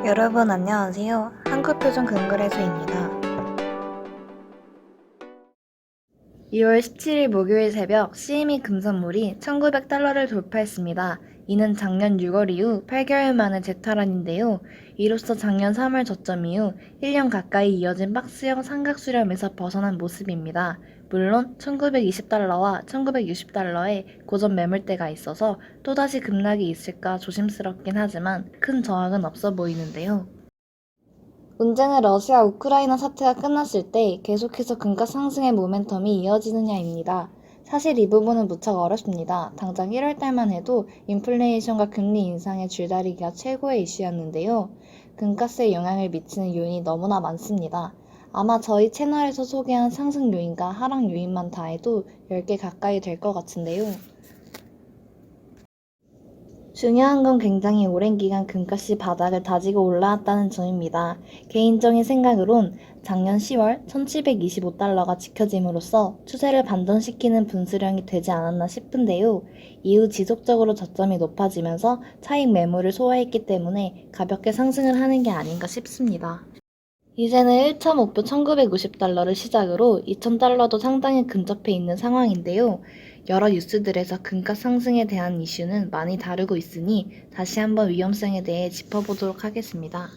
여러분 안녕하세요. 한국표준 근거래소입니다. 2월 17일 목요일 새벽 CME 금선물이 1,900달러를 돌파했습니다. 이는 작년 6월 이후 8개월 만의 재탈환인데요. 이로써 작년 3월 저점 이후 1년 가까이 이어진 박스형 삼각 수렴에서 벗어난 모습입니다. 물론 1,920달러와 1,960달러의 고점 매물대가 있어서 또다시 급락이 있을까 조심스럽긴 하지만 큰 저항은 없어 보이는데요. 문제는 러시아 우크라이나 사태가 끝났을 때 계속해서 금가 상승의 모멘텀이 이어지느냐입니다. 사실 이 부분은 무척 어렵습니다. 당장 1월달만 해도 인플레이션과 금리 인상의 줄다리기가 최고의 이슈였는데요. 금가스에 영향을 미치는 요인이 너무나 많습니다. 아마 저희 채널에서 소개한 상승 요인과 하락 요인만 다 해도 10개 가까이 될 것 같은데요. 중요한 건 굉장히 오랜 기간 금값이 바닥을 다지고 올라왔다는 점입니다. 개인적인 생각으론 작년 10월 1725달러가 지켜짐으로써 추세를 반전시키는 분수령이 되지 않았나 싶은데요. 이후 지속적으로 저점이 높아지면서 차익 매물을 소화했기 때문에 가볍게 상승을 하는 게 아닌가 싶습니다. 이제는 1차 목표 1950달러를 시작으로 2000달러도 상당히 근접해 있는 상황인데요. 여러 뉴스들에서 금가 상승에 대한 이슈는 많이 다루고 있으니 다시 한번 위험성에 대해 짚어보도록 하겠습니다.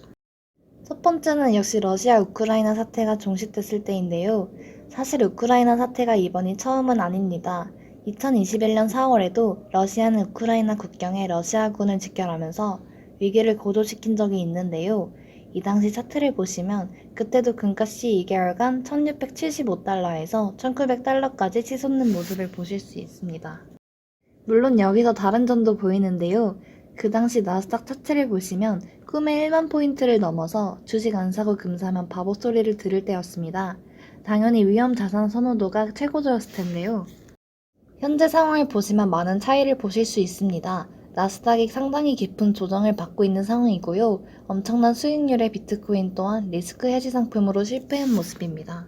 첫 번째는 역시 러시아 우크라이나 사태가 종식됐을 때인데요. 사실 우크라이나 사태가 이번이 처음은 아닙니다. 2021년 4월에도 러시아는 우크라이나 국경에 러시아군을 직결하면서 위기를 고조시킨 적이 있는데요. 이 당시 차트를 보시면 그때도 금값이 2개월간 1675달러에서 1900달러까지 치솟는 모습을 보실 수 있습니다. 물론 여기서 다른 점도 보이는데요. 그 당시 나스닥 차트를 보시면 꿈의 1만 포인트를 넘어서 주식 안 사고 금 사면 바보 소리를 들을 때였습니다. 당연히 위험 자산 선호도가 최고조였을 텐데요. 현재 상황을 보시면 많은 차이를 보실 수 있습니다. 나스닥이 상당히 깊은 조정을 받고 있는 상황이고요. 엄청난 수익률의 비트코인 또한 리스크 해지 상품으로 실패한 모습입니다.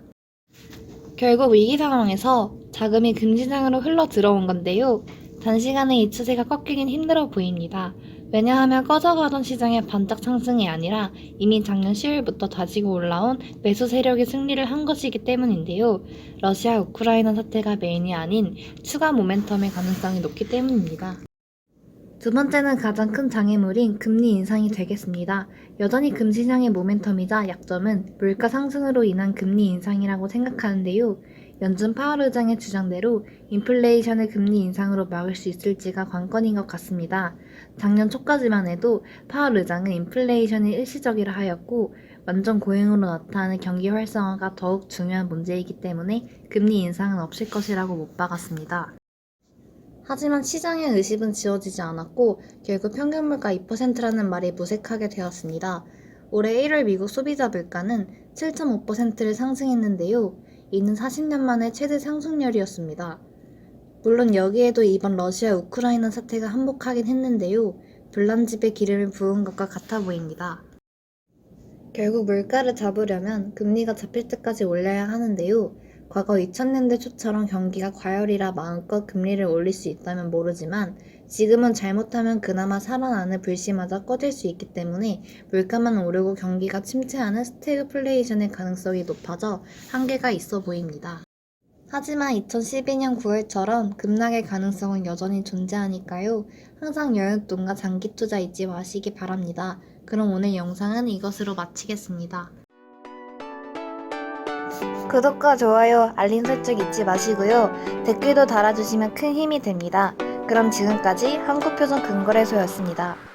결국 위기 상황에서 자금이 금시장으로 흘러 들어온 건데요. 단시간에 이 추세가 꺾이긴 힘들어 보입니다. 왜냐하면 꺼져가던 시장의 반짝 상승이 아니라 이미 작년 10월부터 다지고 올라온 매수 세력이 승리를 한 것이기 때문인데요. 러시아 우크라이나 사태가 메인이 아닌 추가 모멘텀의 가능성이 높기 때문입니다. 두 번째는 가장 큰 장애물인 금리 인상이 되겠습니다. 여전히 금시장의 모멘텀이자 약점은 물가 상승으로 인한 금리 인상이라고 생각하는데요. 연준 파월 의장의 주장대로 인플레이션을 금리 인상으로 막을 수 있을지가 관건인 것 같습니다. 작년 초까지만 해도 파월 의장은 인플레이션이 일시적이라 하였고 완전 고행으로 나타나는 경기 활성화가 더욱 중요한 문제이기 때문에 금리 인상은 없을 것이라고 못 박았습니다. 하지만 시장의 의식은 지워지지 않았고 결국 평균 물가 2%라는 말이 무색하게 되었습니다. 올해 1월 미국 소비자 물가는 7.5%를 상승했는데요. 이는 40년 만에 최대 상승률이었습니다. 물론 여기에도 이번 러시아 우크라이나 사태가 한몫하긴 했는데요. 불난집에 기름을 부은 것과 같아 보입니다. 결국 물가를 잡으려면 금리가 잡힐 때까지 올려야 하는데요. 과거 2000년대 초처럼 경기가 과열이라 마음껏 금리를 올릴 수 있다면 모르지만 지금은 잘못하면 그나마 살아나는 불씨마저 꺼질 수 있기 때문에 물가만 오르고 경기가 침체하는 스태그플레이션의 가능성이 높아져 한계가 있어 보입니다. 하지만 2012년 9월처럼 급락의 가능성은 여전히 존재하니까요. 항상 여윳돈과 장기 투자 잊지 마시기 바랍니다. 그럼 오늘 영상은 이것으로 마치겠습니다. 구독과 좋아요, 알림 설정 잊지 마시고요. 댓글도 달아주시면 큰 힘이 됩니다. 그럼 지금까지 한국표준 근거래소였습니다.